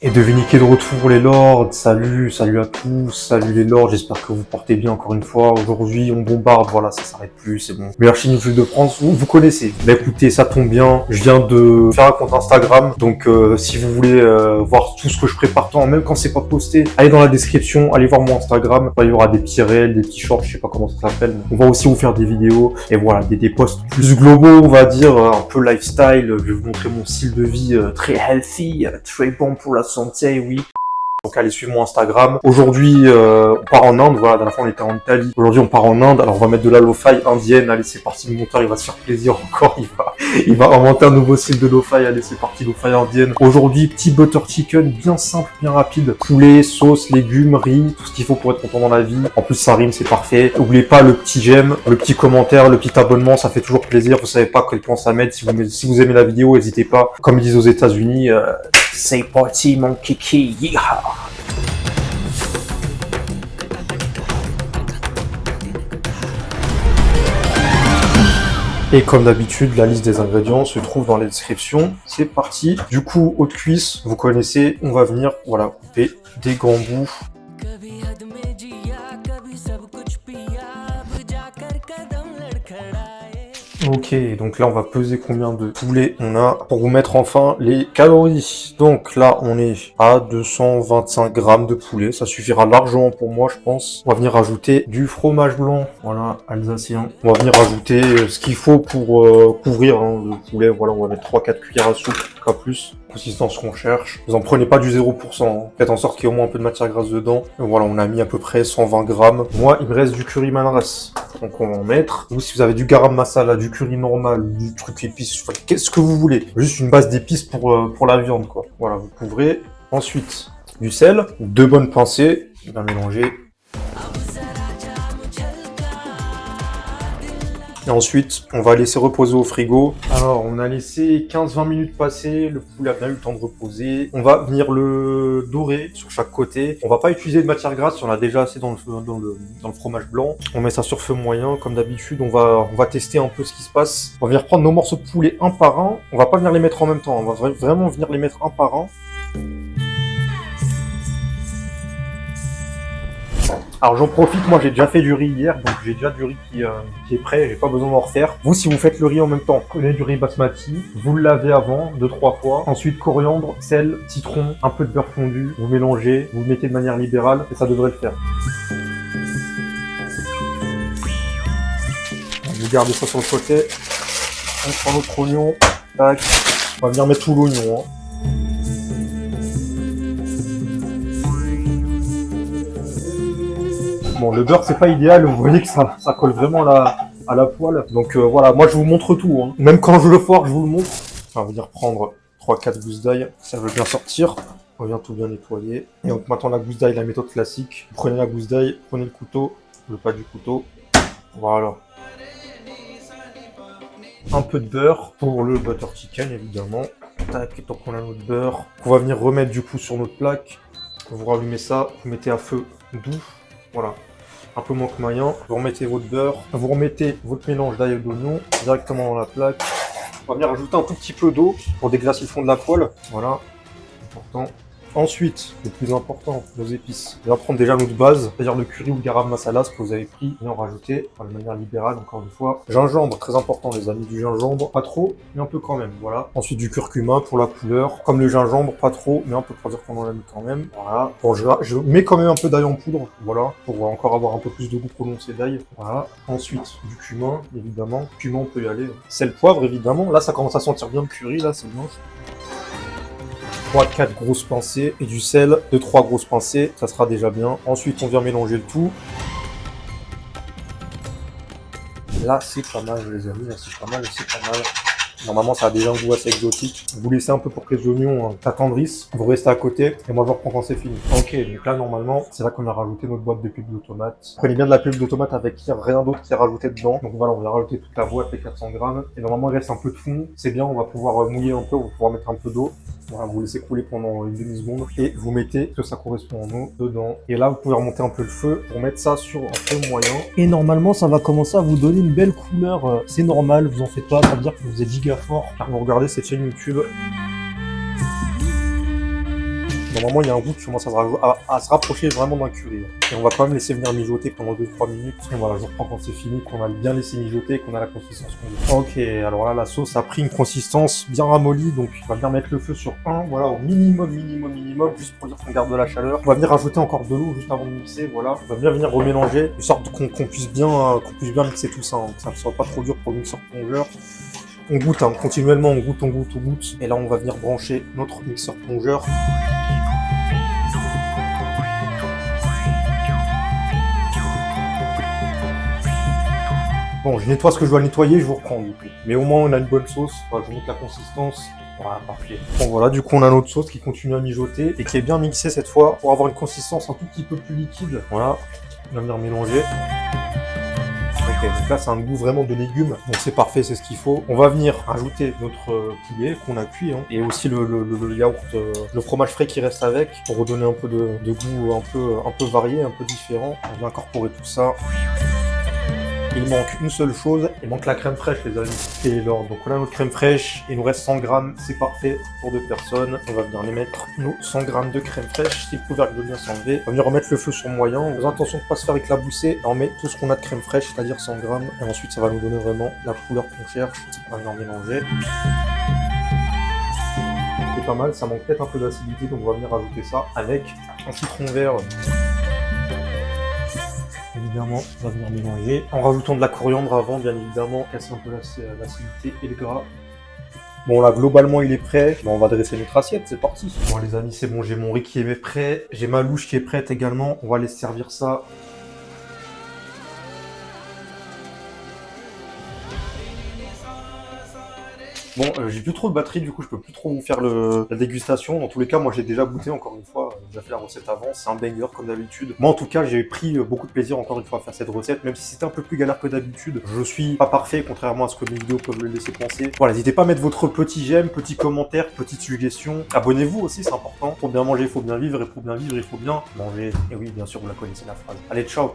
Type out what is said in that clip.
Et devinez de retour les lords, salut à tous, salut les lords, j'espère que vous portez bien encore une fois. Aujourd'hui on bombarde, voilà, ça s'arrête plus, c'est bon. Meilleure chaîne YouTube de France, vous connaissez. Bah écoutez, ça tombe bien, je viens de faire un compte Instagram, donc si vous voulez voir tout ce que je prépare, même quand c'est pas posté, allez dans la description, allez voir mon Instagram. Là, il y aura des petits réels, des petits shorts, je sais pas comment ça s'appelle. On va aussi vous faire des vidéos, et voilà, des posts plus globaux, on va dire, un peu lifestyle. Je vais vous montrer mon style de vie très healthy, très bon pour la santé, oui. Donc allez suivre mon Instagram. Aujourd'hui on part en Inde, voilà, la dernière fois on était en Italie. Aujourd'hui on part en Inde, alors on va mettre de la lo-fi indienne. Allez c'est parti, le monteur il va se faire plaisir encore, il va inventer un nouveau style de lo-fi. Allez c'est parti, lo-fi indienne. Aujourd'hui petit butter chicken, bien simple, bien rapide. Poulet, sauce, légumes, riz, tout ce qu'il faut pour être content dans la vie. En plus ça rime, c'est parfait. N'oubliez pas le petit j'aime, le petit commentaire, le petit abonnement, ça fait toujours plaisir. Vous savez pas quel point ça m'aide. Si vous aimez la vidéo, n'hésitez pas. Comme ils disent aux États-Unis, c'est parti mon kiki, yeehaw. Et comme d'habitude, la liste des ingrédients se trouve dans la description. C'est parti. Du coup, haute cuisse, vous connaissez, on va venir, voilà, couper des grands bouts. Ok, donc là on va peser combien de poulet on a pour vous mettre enfin les calories. Donc là on est à 225 grammes de poulet, ça suffira largement pour moi je pense. On va venir rajouter du fromage blanc, voilà, alsacien. On va venir rajouter ce qu'il faut pour couvrir le poulet, voilà, on va mettre 3-4 cuillères à soupe, pas plus. Consistance qu'on cherche. Vous en prenez pas du 0%, faites en sorte qu'il y ait au moins un peu de matière grasse dedans. Et voilà, on a mis à peu près 120 grammes. Moi, il me reste du curry madras. Donc on va en mettre. Vous, si vous avez du garam masala, du curry normal, du truc épice, qu'est-ce que vous voulez. Juste une base d'épices pour la viande, quoi. Voilà, vous couvrez. Ensuite, du sel, 2 bonnes pincées, bien mélanger. Et ensuite, on va laisser reposer au frigo. Alors, on a laissé 15-20 minutes passer, le poulet a bien eu le temps de reposer. On va venir le dorer sur chaque côté. On va pas utiliser de matière grasse, on a déjà assez dans le fromage blanc. On met ça sur feu moyen, comme d'habitude. On va tester un peu ce qui se passe. On va venir prendre nos morceaux de poulet un par un. On va pas venir les mettre en même temps, on va vraiment venir les mettre un par un. Alors j'en profite, moi j'ai déjà fait du riz hier, donc j'ai déjà du riz qui est prêt, j'ai pas besoin d'en refaire. Vous, si vous faites le riz en même temps, prenez du riz basmati, vous le lavez avant, 2-3 fois. Ensuite coriandre, sel, citron, un peu de beurre fondu, vous mélangez, vous le mettez de manière libérale et ça devrait le faire. Je vais garder ça sur le côté. On prend notre oignon, tac. On va venir mettre tout l'oignon. Bon, le beurre c'est pas idéal, vous voyez que ça colle vraiment à la poêle. Donc voilà, moi je vous montre tout, hein. Même quand je le foire, je vous le montre. On va venir prendre 3-4 gousses d'ail, ça veut bien sortir. On vient tout bien nettoyer. Et donc maintenant la gousse d'ail, la méthode classique. Vous prenez la gousse d'ail, prenez le couteau, le pas du couteau. Voilà. Un peu de beurre pour le butter chicken évidemment. Tac, donc on a notre beurre. On va venir remettre du coup sur notre plaque. Vous rallumez ça, vous mettez à feu doux. Voilà. Un peu moins que moyen, vous remettez votre beurre, vous remettez votre mélange d'ail et d'oignon directement dans la plaque. On va venir rajouter un tout petit peu d'eau pour déglacer le fond de la poêle. Voilà, important. Ensuite, le plus important, nos épices. On va prendre déjà notre base, c'est-à-dire le curry ou le garam masala, ce que vous avez pris, et en rajouter de manière libérale, encore une fois. Gingembre, très important les amis, du gingembre, pas trop, mais un peu quand même, voilà. Ensuite du curcuma pour la couleur, comme le gingembre, pas trop, mais un peu pour dire qu'on en a mis quand même, voilà. Bon, je mets quand même un peu d'ail en poudre, voilà, pour encore avoir un peu plus de goût prononcé d'ail, voilà. Ensuite, du cumin, évidemment, cumin on peut y aller. Sel, poivre, évidemment, là ça commence à sentir bien le curry, là, c'est blanche. 3-4 grosses pincées et du sel, 2-3 grosses pincées, ça sera déjà bien. Ensuite, on vient mélanger le tout. Là, c'est pas mal, les amis, là, c'est pas mal, c'est pas mal. Normalement, ça a déjà un goût assez exotique. Vous laissez un peu pour que les oignons s'attendrissent. Vous restez à côté et moi, je reprends quand c'est fini. Ok, donc là, normalement, c'est là qu'on a rajouté notre boîte de pulpe de tomate. Prenez bien de la pulpe de tomate avec rien d'autre qui est rajouté dedans. Donc voilà, on va rajouter toute la boîte, les 400 grammes. Et normalement, il reste un peu de fond. C'est bien, on va pouvoir mouiller un peu, on va pouvoir mettre un peu d'eau. Voilà, vous laissez couler pendant une demi-seconde et vous mettez ce que ça correspond en eau dedans. Et là, vous pouvez remonter un peu le feu pour mettre ça sur un feu moyen. Et normalement, ça va commencer à vous donner une belle couleur. C'est normal, vous en faites pas, ça veut dire que vous êtes giga fort car vous regardez cette chaîne YouTube. Normalement, il y a un goût qui commence à se rapprocher vraiment d'un curry. Et on va quand même laisser venir mijoter pendant 2-3 minutes. Et voilà, je reprends quand c'est fini, qu'on a bien laissé mijoter, qu'on a la consistance qu'on veut. Ok, alors là, la sauce a pris une consistance bien ramollie, donc on va venir mettre le feu sur 1, voilà, au minimum, juste pour dire qu'on garde de la chaleur. On va venir rajouter encore de l'eau juste avant de mixer, voilà. On va bien venir remélanger, de sorte qu'on puisse bien mixer tout ça, hein, que ça ne soit pas trop dur pour le mixeur plongeur. On goûte, hein, continuellement, on goûte. Et là, on va venir brancher notre mixeur plongeur. Bon, je nettoie ce que je dois nettoyer, je vous reprends du coup. Mais au moins, on a une bonne sauce. Voilà, je vous montre la consistance. Voilà, parfait. Bon, voilà, du coup, on a notre sauce qui continue à mijoter et qui est bien mixée cette fois pour avoir une consistance un tout petit peu plus liquide. Voilà, on va venir mélanger. Ok, donc là c'est un goût vraiment de légumes, donc c'est parfait, c'est ce qu'il faut. On va venir ajouter notre poulet qu'on a cuit, hein, et aussi le yaourt, le fromage frais qui reste avec, pour redonner un peu de goût un peu varié, un peu différent. On va incorporer tout ça. Il manque une seule chose, il manque la crème fraîche les amis. Et l'ordre, donc on a notre crème fraîche, il nous reste 100 grammes, c'est parfait pour 2 personnes. On va venir les mettre, nos 100 grammes de crème fraîche, si le couvercle veut bien s'enlever. On va venir remettre le feu sur moyen, en faisant attention de ne pas se faire éclabousser. On met tout ce qu'on a de crème fraîche, c'est-à-dire 100 grammes, et ensuite ça va nous donner vraiment la couleur qu'on cherche. On va venir mélanger. C'est pas mal, ça manque peut-être un peu d'acidité, donc on va venir rajouter ça avec un citron vert. Évidemment, on va venir mélanger en rajoutant de la coriandre avant, bien évidemment, casser un peu l'acidité et le gras. Bon là, globalement, il est prêt. Bon, on va dresser notre assiette, c'est parti. Bon les amis, c'est bon, j'ai mon riz qui est prêt. J'ai ma louche qui est prête également. On va aller se servir ça. Bon, j'ai plus trop de batterie, du coup, je peux plus trop vous faire la dégustation. Dans tous les cas, moi, j'ai déjà goûté, encore une fois. J'ai déjà fait la recette avant. C'est un banger, comme d'habitude. Moi, en tout cas, j'ai pris beaucoup de plaisir, encore une fois, à faire cette recette. Même si c'était un peu plus galère que d'habitude. Je suis pas parfait, contrairement à ce que mes vidéos peuvent le laisser penser. Voilà, n'hésitez pas à mettre votre petit j'aime, petit commentaire, petite suggestion. Abonnez-vous aussi, c'est important. Pour bien manger, il faut bien vivre. Et pour bien vivre, il faut bien manger. Et oui, bien sûr, vous la connaissez, la phrase. Allez, ciao!